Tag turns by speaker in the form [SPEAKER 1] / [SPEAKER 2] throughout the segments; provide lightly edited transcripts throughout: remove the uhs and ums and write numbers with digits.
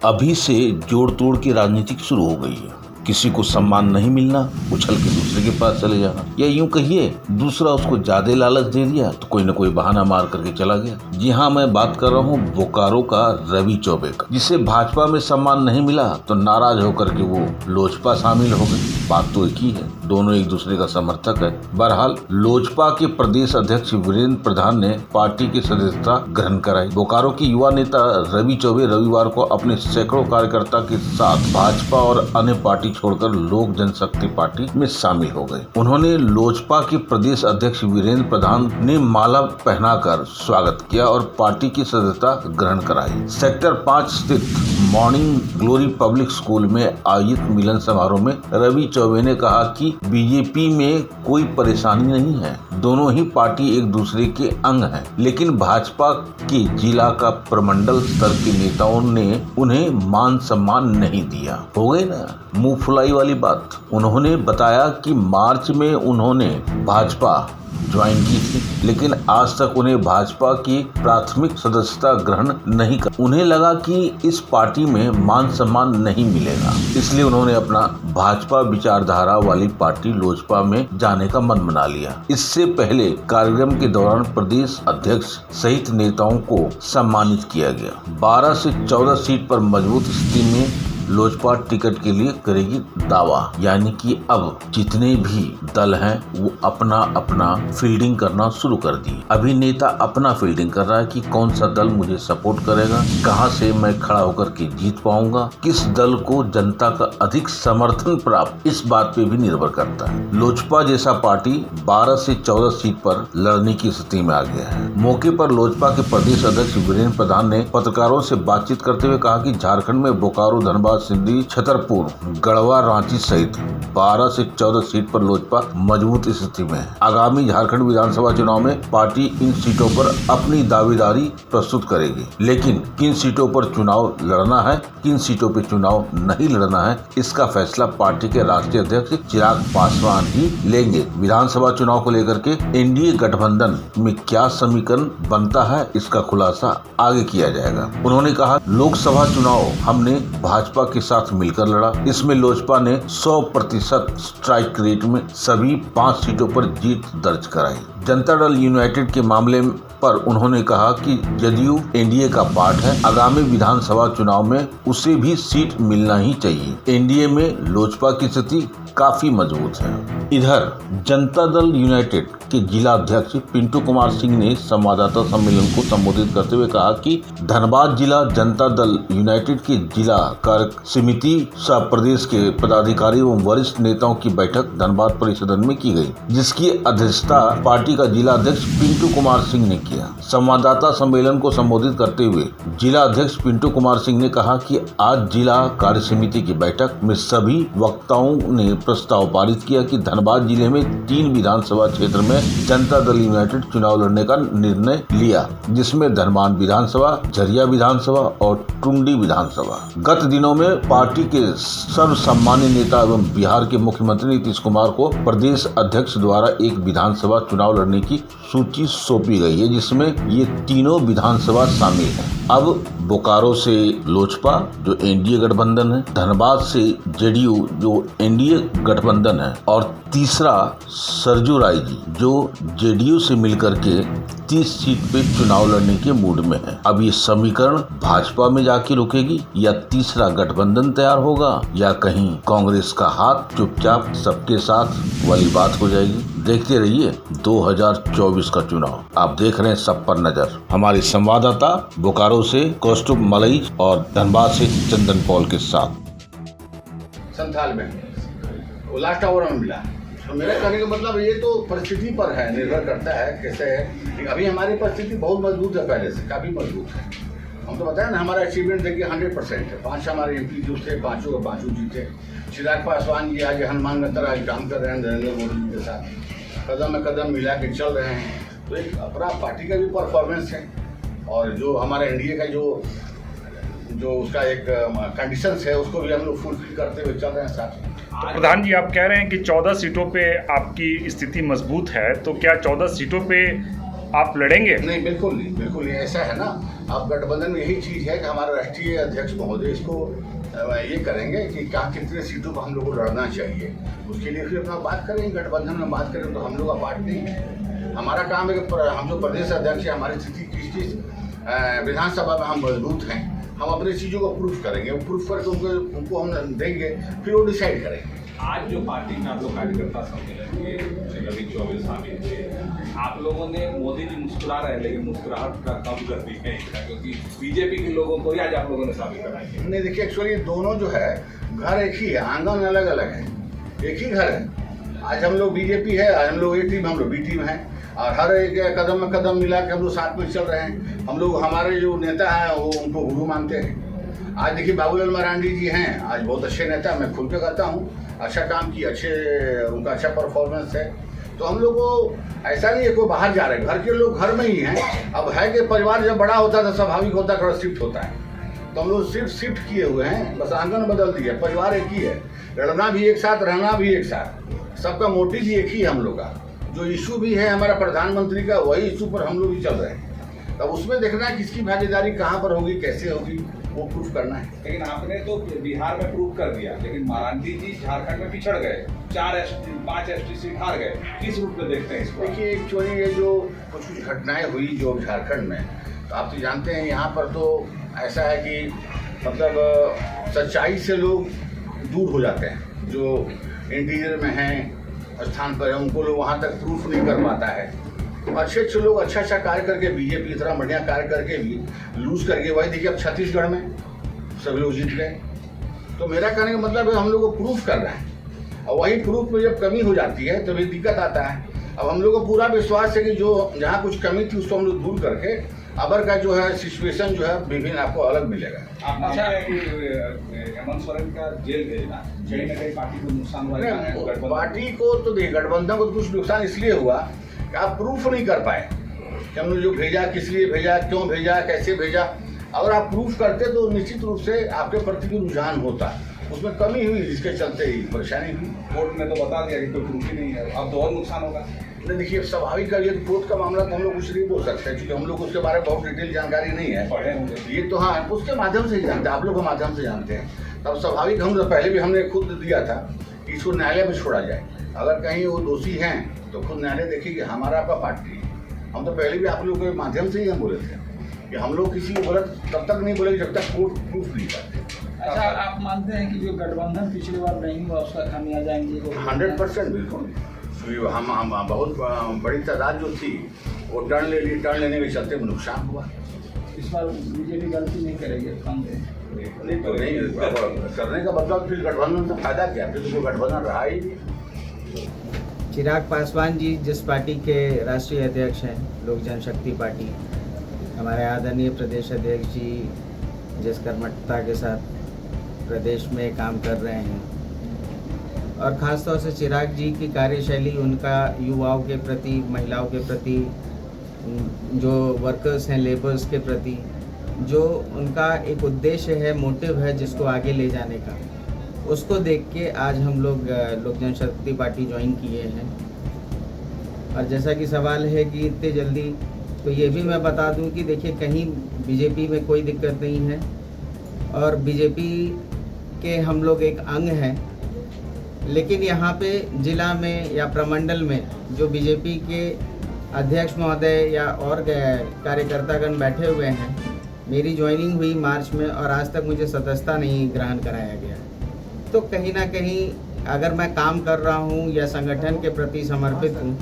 [SPEAKER 1] अभी से जोड़ तोड़ की राजनीति शुरू हो गई है। किसी को सम्मान नहीं मिलना, उछल के दूसरे के पास चले जाना, या यूं कहिए दूसरा उसको ज्यादा लालच दे दिया तो कोई न कोई बहाना मार करके चला गया। जी हाँ, मैं बात कर रहा हूँ बोकारो का रवि चौबे का, जिसे भाजपा में सम्मान नहीं मिला तो नाराज होकर के वो लोजपा शामिल हो गए। बात तो एक ही है, दोनों एक दूसरे का समर्थक है। बहरहाल लोजपा के प्रदेश अध्यक्ष वीरेंद्र प्रधान ने पार्टी की सदस्यता ग्रहण कराई। बोकारो के युवा नेता रवि चौबे रविवार को अपने सैकड़ों कार्यकर्ता के साथ भाजपा और अन्य पार्टी छोड़कर लोक जनशक्ति पार्टी में शामिल हो गए। उन्होंने लोजपा के प्रदेश अध्यक्ष वीरेंद्र प्रधान ने माला पहनाकर स्वागत किया और पार्टी की सदस्यता ग्रहण कराई। सेक्टर 5 स्थित मॉर्निंग ग्लोरी पब्लिक स्कूल में आयोजित मिलन समारोह में रवि चौबे ने कहा कि बीजेपी में कोई परेशानी नहीं है, दोनों ही पार्टी एक दूसरे के अंग हैं, लेकिन भाजपा के जिला का प्रमंडल स्तर के नेताओं ने उन्हें मान सम्मान नहीं दिया। हो गई ना मुंह फुलाई वाली बात। उन्होंने बताया कि मार्च में उन्होंने भाजपा ज्वाइन की थी, लेकिन आज तक उन्हें भाजपा की प्राथमिक सदस्यता ग्रहण नहीं कर। उन्हें लगा कि इस पार्टी में मान सम्मान नहीं मिलेगा, इसलिए उन्होंने अपना भाजपा विचारधारा वाली पार्टी लोजपा में जाने का मन बना लिया। इससे पहले कार्यक्रम के दौरान प्रदेश अध्यक्ष सहित नेताओं को सम्मानित किया गया। 12 से 14 सीट पर मजबूत स्थिति में लोजपा टिकट के लिए करेगी दावा, यानी कि अब जितने भी दल हैं वो अपना अपना फील्डिंग करना शुरू कर दी। अभी नेता अपना फील्डिंग कर रहा है कि कौन सा दल मुझे सपोर्ट करेगा, कहां से मैं खड़ा होकर के जीत पाऊंगा, किस दल को जनता का अधिक समर्थन प्राप्त, इस बात पे भी निर्भर करता है। लोजपा जैसा पार्टी 12 से 14 सीट पर लड़ने की स्थिति में आ गया है। मौके पर लोजपा के प्रदेश अध्यक्ष वीरेंद्र प्रधान ने पत्रकारों से बातचीत करते हुए कहा कि झारखंड में बोकारो, धनबाद, सिंधी, छतरपुर, गढ़वा, रांची सहित 12 से 14 सीट पर लोजपा मजबूत स्थिति में है। आगामी झारखंड विधानसभा चुनाव में पार्टी इन सीटों पर अपनी दावेदारी प्रस्तुत करेगी, लेकिन किन सीटों पर चुनाव लड़ना है, किन सीटों पर चुनाव नहीं लड़ना है, इसका फैसला पार्टी के राष्ट्रीय अध्यक्ष चिराग पासवान ही लेंगे। विधानसभा चुनाव को लेकर के एनडीए गठबंधन में क्या समीकरण बनता है, इसका खुलासा आगे किया जाएगा। उन्होंने कहा, लोकसभा चुनाव हमने भाजपा के साथ मिलकर लड़ा, इसमें लोजपा ने 100% स्ट्राइक रेट में सभी 5 सीटों पर जीत दर्ज कराई। जनता दल यूनाइटेड के मामले पर उन्होंने कहा कि जदयू एनडीए का पार्ट है, आगामी विधानसभा चुनाव में उसे भी सीट मिलना ही चाहिए। एनडीए में लोजपा की स्थिति काफी मजबूत है। इधर जनता दल यूनाइटेड के जिला अध्यक्ष पिंटू कुमार सिंह ने संवाददाता सम्मेलन को संबोधित करते हुए कहा कि धनबाद जिला जनता दल यूनाइटेड के जिला कार्य समिति सह प्रदेश के पदाधिकारी एवं वरिष्ठ नेताओं की बैठक धनबाद परिसदन में की गई, जिसकी अध्यक्षता पार्टी का जिला अध्यक्ष पिंटू कुमार सिंह ने किया। संवाददाता सम्मेलन को संबोधित करते हुए जिला अध्यक्ष पिंटू कुमार सिंह ने कहा कि आज जिला कार्य समिति की बैठक में सभी वक्ताओं ने प्रस्ताव पारित किया कि धनबाद जिले में 3 विधानसभा क्षेत्र में जनता दल यूनाइटेड चुनाव लड़ने का निर्णय लिया, जिसमें धनबाद विधानसभा, झरिया विधानसभा और टुंडी विधानसभा। गत दिनों में पार्टी के सर्वसम्मान्य नेता एवं बिहार के मुख्यमंत्री नीतीश कुमार को प्रदेश अध्यक्ष द्वारा एक विधानसभा चुनाव लड़ने की सूची सौंपी गई है, जिसमें ये तीनों विधानसभा शामिल हैं। अब बोकारो से लोजपा जो एनडीए गठबंधन है, धनबाद से जेडीयू जो एनडीए गठबंधन है, और तीसरा सरजू राय जी जो जेडीयू से मिलकर के 30 सीट पे चुनाव लड़ने के मूड में है। अब ये समीकरण भाजपा में जाके रुकेगी या तीसरा गठबंधन तैयार होगा या कहीं कांग्रेस का हाथ चुपचाप सबके साथ वाली बात हो जाएगी। देखते रहिए 2024 का चुनाव। आप देख रहे हैं सब पर नजर। हमारे संवाददाता बोकारो से कौस्तुभ मलई और धनबाद से चंदन पॉल के साथ।
[SPEAKER 2] संथाल में वो लास्ट आवर में मिला। तो मेरा कहने का मतलब ये तो परिस्थिति पर है, निर्भर करता है कैसे है। अभी हमारी परिस्थिति बहुत मजबूत है, पहले से काफ़ी मजबूत है। हम तो बताया ना, हमारा अचीवमेंट देखिए 100% है। 5 हमारे एमपी जो थे, 5 का 5 जीते। चिराग पासवान जी आज हनुमान की तरह काम कर रहे हैं नरेंद्र मोदी जी के साथ, कदम में कदम मिला के चल रहे हैं। तो एक अपना पार्टी का भी परफॉर्मेंस है, और जो हमारे एनडीए का जो उसका एक कंडीशंस है उसको भी हम लोग फुलफिल करते हुए चल रहे हैं साथ।
[SPEAKER 3] तो प्रधान जी, आप कह रहे हैं कि 14 सीटों पे आपकी स्थिति मजबूत है, तो क्या 14 सीटों पे आप लड़ेंगे?
[SPEAKER 2] नहीं, बिल्कुल नहीं, बिल्कुल नहीं। ऐसा है ना अब गठबंधन में यही चीज़ है कि हमारे राष्ट्रीय अध्यक्ष महोदय इसको ये करेंगे कि कहाँ कितने सीटों पर हम लोग को लड़ना चाहिए। उसके लिए फिर अपना बात करेंगे, गठबंधन में बात करें तो हम लोग का पार्ट नहीं है। हमारा काम है कि हम जो प्रदेश अध्यक्ष है, हमारी स्थिति किस विधानसभा में हम मजबूत हैं, हम अपनी चीज़ों को प्रूफ करेंगे, प्रूफ करके उनको हम देंगे, फिर वो डिसाइड करेंगे।
[SPEAKER 4] आज जो पार्टी में आप लोग कार्यकर्ता सम्मेलन के रवि चौबे शामिल थे, आप लोगों ने मोदी जी मुस्कुरा रहे हैं लेकिन मुस्कुराहट का कम कर दी है, क्योंकि बीजेपी के लोगों को आज आप लोगों ने साबित कराई है।
[SPEAKER 2] नहीं देखिए, एक्चुअली दोनों जो है घर एक ही है, आंगन अलग अलग है, एक ही घर है। आज हम लोग बीजेपी है, आज हम लोग ए टीम, हम लोग बी टीम है, और हर एक कदम में कदम मिला के हम लोग साथ में चल रहे हैं। हम लोग, हमारे जो नेता हैं वो उनको गुरु मानते हैं। आज देखिए बाबूलाल मरांडी जी हैं, आज बहुत अच्छे नेता, मैं खुल के कहता हूँ, अच्छा काम किया, उनका अच्छा परफॉर्मेंस है। तो हम लोग को ऐसा नहीं है कोई बाहर जा रहे हैं, घर के लोग घर में ही हैं। अब है कि परिवार जब बड़ा होता है तो स्वाभाविक होता है, थोड़ा शिफ्ट होता है, तो हम लोग सिर्फ शिफ्ट किए हुए हैं, बस आंगन बदल दिया, परिवार एक ही है, लड़ना भी एक साथ, रहना भी एक साथ, सबका मोटिव भी एक ही है। हम लोग का जो इशू भी है हमारा प्रधानमंत्री का, वही इशू पर हम लोग भी चल रहे हैं। तब उसमें देखना है किसकी भागीदारी कहाँ पर होगी, कैसे होगी, वो प्रूफ करना है।
[SPEAKER 4] लेकिन आपने तो बिहार में प्रूफ कर दिया, लेकिन मरांडी जी झारखंड में पिछड़ गए, 5 ST सीट हार गए। किस रूप में देखते हैं इसको?
[SPEAKER 2] देखिए एक्चुअली ये जो कुछ घटनाएं हुई जो झारखंड में, तो आप तो जानते हैं यहाँ पर तो ऐसा है कि मतलब सच्चाई से लोग दूर हो जाते हैं। जो इंटीरियर में हैं, स्थान पर है, उनको लोग वहाँ तक प्रूफ नहीं कर पाता है। अच्छे लोग अच्छा कार्य करके, बीजेपी की तरह बढ़िया कार्य करके भी लूज करके, वही देखिए अब छत्तीसगढ़ में सभी लोग जीत गए। तो मेरा कहने का मतलब है हम लोग को प्रूफ करना है, और वही प्रूफ में जब कमी हो जाती है तभी दिक्कत आता है। अब हम लोग को पूरा विश्वास है कि जो जहाँ कुछ कमी थी उसको हम लोग दूर करके अबर का जो है सिचुएशन जो है विभिन्न आपको अलग मिलेगा।
[SPEAKER 4] अच्छा है कि हेमंत सोरेन का जेल भेजना कहीं ना कहीं पार्टी को नुकसान हुआ है।
[SPEAKER 2] पार्टी को तो देखिए, गठबंधन को कुछ नुकसान इसलिए हुआ कि आप प्रूफ नहीं कर पाए कि हमने जो भेजा, किस लिए भेजा, क्यों भेजा, कैसे भेजा। अगर आप प्रूफ करते तो निश्चित रूप से आपके प्रति भी रुझान होता, उसमें कमी हुई जिसके चलते ही परेशानी हुई।
[SPEAKER 4] कोर्ट ने तो बता दिया कि कोई प्रूफ ही नहीं है, अब तो और नुकसान होगा।
[SPEAKER 2] नहीं देखिए, स्वाभाविक है, ये कोर्ट का मामला तो हम लोग कुछ नहीं बोल सकते क्योंकि हम लोग उसके बारे में बहुत डिटेल जानकारी नहीं है।
[SPEAKER 4] पढ़े होंगे
[SPEAKER 2] ये तो हाँ, उसके माध्यम से ही जानते हैं, आप लोग के माध्यम से जानते हैं। तब स्वाभाविक, हम पहले भी हमने खुद दिया था कि इसको न्यायालय में छोड़ा जाए, अगर कहीं वो दोषी हैं तो खुद न्यायालय देखिए कि हमारा आपका पार्टी। हम तो पहले भी आप लोगों के माध्यम से ही हम बोले थे कि हम लोग किसी को गलत तब तक नहीं बोलेंगे जब तक कोर्ट प्रूफ नहीं करते।
[SPEAKER 5] अच्छा, आप मानते हैं कि जो गठबंधन पिछली बार नहीं हुआ उसका खामियाजा आएंगे?
[SPEAKER 2] 100% बिल्कुल। हम बहुत बड़ी तादाद जो थी वो टर्न लेने के चलते नुकसान हुआ।
[SPEAKER 5] इस बार बीजेपी गलती नहीं करेगी?
[SPEAKER 2] नहीं तो नहीं करने का मतलब फिर गठबंधन का फायदा क्या, फिर तो गठबंधन रहा ही नहीं।
[SPEAKER 6] चिराग पासवान जी जिस पार्टी के राष्ट्रीय अध्यक्ष हैं, लोक जनशक्ति पार्टी, हमारे आदरणीय प्रदेश अध्यक्ष जी जिस कर्मठता के साथ प्रदेश में काम कर रहे हैं, और ख़ास तौर से चिराग जी की कार्यशैली, उनका युवाओं के प्रति, महिलाओं के प्रति, जो वर्कर्स हैं, लेबर्स के प्रति जो उनका एक उद्देश्य है, मोटिव है जिसको आगे ले जाने का, उसको देख के आज हम लोग लोक जनशक्ति पार्टी ज्वाइन किए हैं। और जैसा कि सवाल है कि इतने जल्दी, तो ये भी मैं बता दूं कि देखिए कहीं बीजेपी में कोई दिक्कत नहीं है, और बीजेपी के हम लोग एक अंग हैं, लेकिन यहाँ पे जिला में या प्रमंडल में जो बीजेपी के अध्यक्ष महोदय या और कार्यकर्तागण बैठे हुए हैं, मेरी ज्वाइनिंग हुई मार्च में और आज तक मुझे सदस्यता नहीं ग्रहण कराया गया। तो कहीं ना कहीं अगर मैं काम कर रहा हूँ या संगठन के प्रति समर्पित हूँ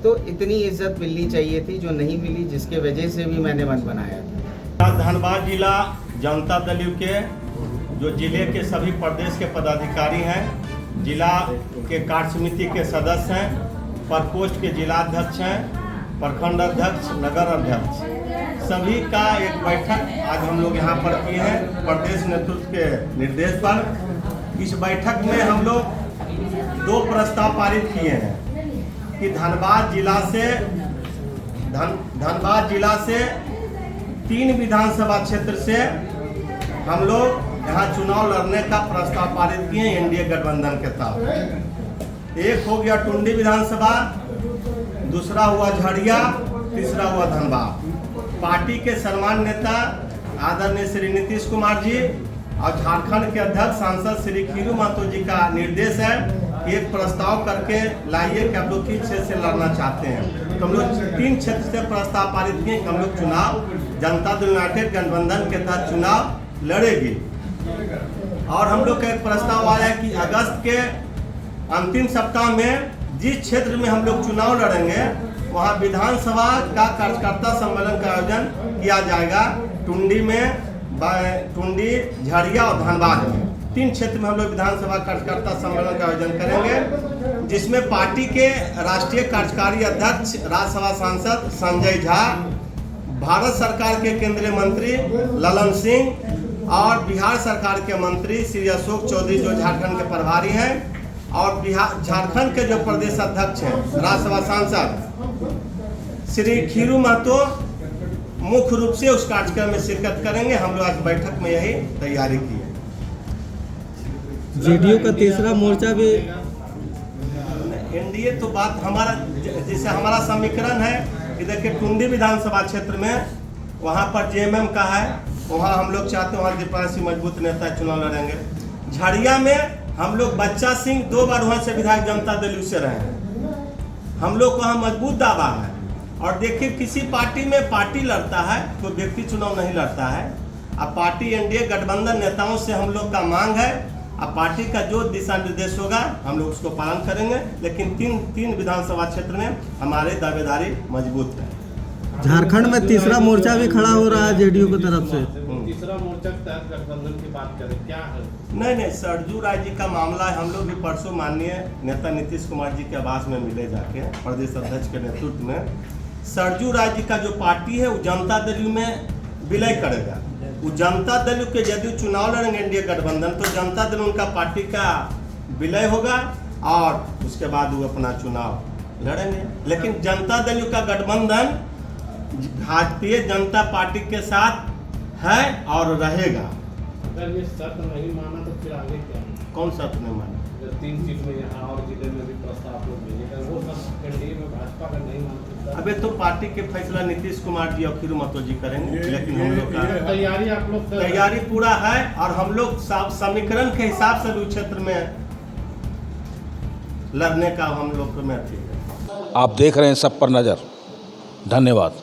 [SPEAKER 6] तो इतनी इज्जत मिलनी चाहिए थी, जो नहीं मिली, जिसके वजह से भी मैंने मन बनाया था।
[SPEAKER 7] धनबाद जिला जनता दल यू के जो जिले के सभी प्रदेश के पदाधिकारी हैं, जिला के कार्य समिति के सदस्य हैं, प्रकोष्ठ के जिलाध्यक्ष हैं, प्रखंड अध्यक्ष, नगर अध्यक्ष, सभी का एक बैठक आज हम लोग यहाँ पर किए हैं प्रदेश नेतृत्व के निर्देश पर। इस बैठक में हम लोग 2 प्रस्ताव पारित किए हैं कि धनबाद जिला से 3 विधानसभा क्षेत्र से हम लोग यहाँ चुनाव लड़ने का प्रस्ताव पारित किए एनडीए गठबंधन के तहत। एक हो गया टुंडी विधानसभा, दूसरा हुआ झड़िया, तीसरा हुआ धनबाद। पार्टी के सम्मानित नेता आदरणीय श्री नीतीश कुमार जी और झारखंड के अध्यक्ष सांसद श्री खीरू महतो जी का निर्देश है कि एक प्रस्ताव करके लाइए कि हम लोग किस क्षेत्र से लड़ना चाहते हैं। तो हम लोग 3 क्षेत्र से प्रस्ताव पारित किए कि हम लोग चुनाव जनता दल यूनाइटेड गठबंधन के तहत चुनाव लड़ेगी। और हम लोग का एक प्रस्ताव आया है कि अगस्त के अंतिम सप्ताह में जिस क्षेत्र में हम लोग चुनाव लड़ेंगे वहाँ विधानसभा का कार्यकर्ता सम्मेलन का आयोजन किया जाएगा। टुंडी में, टुंडी, झरिया और धनबाद में 3 क्षेत्र में हम लोग विधानसभा कार्यकर्ता सम्मेलन का आयोजन करेंगे, जिसमें पार्टी के राष्ट्रीय कार्यकारी अध्यक्ष राज्यसभा सांसद संजय झा, भारत सरकार के केंद्रीय मंत्री ललन सिंह और बिहार सरकार के मंत्री श्री अशोक चौधरी जो झारखंड के प्रभारी हैं और बिहार झारखंड के जो प्रदेश अध्यक्ष हैं राज्यसभा सांसद श्री खीरू महतो मुख्य रूप से उस कार्यक्रम में शिरकत करेंगे। हम लोग आज बैठक में यही तैयारी की है।
[SPEAKER 8] जेडीयू का तीसरा मोर्चा भी
[SPEAKER 7] एनडीए तो बात हमारा जैसे हमारा समीकरण है कि देखिए टुंडी विधानसभा क्षेत्र में वहाँ पर जेएमएम का है, वहाँ हम लोग चाहते हैं वहाँ दीपांशी मजबूत नेता चुनाव लड़ेंगे। झरिया में हम लोग बच्चा सिंह 2 बार वहाँ से विधायक जनता दल से रहे हैं, हम लोग को वहाँ मजबूत दावा है। और देखिए किसी पार्टी में पार्टी लड़ता है, कोई व्यक्ति चुनाव नहीं लड़ता है। अब पार्टी एनडीए गठबंधन नेताओं से हम लोग का मांग है, अब पार्टी का जो दिशा निर्देश होगा हम लोग उसको पालन करेंगे, लेकिन तीन विधानसभा क्षेत्र में हमारे दावेदारी मजबूत है।
[SPEAKER 8] झारखंड में तीसरा मोर्चा भी खड़ा हो रहा है जेडीयू की तरफ से।
[SPEAKER 9] तीसरा मोर्चा के तहत गठबंधन की बात करें, क्या है?
[SPEAKER 7] नहीं, सरजू राय जी का मामला है। हम लोग भी परसों माननीय नेता नीतीश कुमार जी के आवास में मिले जाके प्रदेश अध्यक्ष के नेतृत्व में। सरजू राय जी का जो पार्टी है वो जनता दल में विलय करेगा। वो जनता दल के यदि चुनाव लड़ेंगे एनडीए गठबंधन तो जनता दल उनका पार्टी का विलय होगा और उसके बाद वो अपना चुनाव लड़ेंगे। लेकिन जनता दल का गठबंधन भारतीय जनता पार्टी के साथ है और रहेगा।
[SPEAKER 9] अगर ये शर्त नहीं माना तो फिर आगे क्या?
[SPEAKER 7] कौन शर्त नहीं माना?
[SPEAKER 9] 3 सीट में यहाँ और जिले में भी प्रस्ताव लोग भेजेगा, वो सब एनडीए में भाजपा का नहीं मानते।
[SPEAKER 7] अबे तो पार्टी के फैसला नीतीश कुमार जी और खीरू महतो जी करेंगे, लेकिन हम लोग का
[SPEAKER 9] तैयारी आप लोग
[SPEAKER 7] तैयारी पूरा है और हम लोग समीकरण के हिसाब से भी क्षेत्र में लड़ने का हम लोग में थी।
[SPEAKER 1] आप देख रहे हैं सब पर नज़र। धन्यवाद।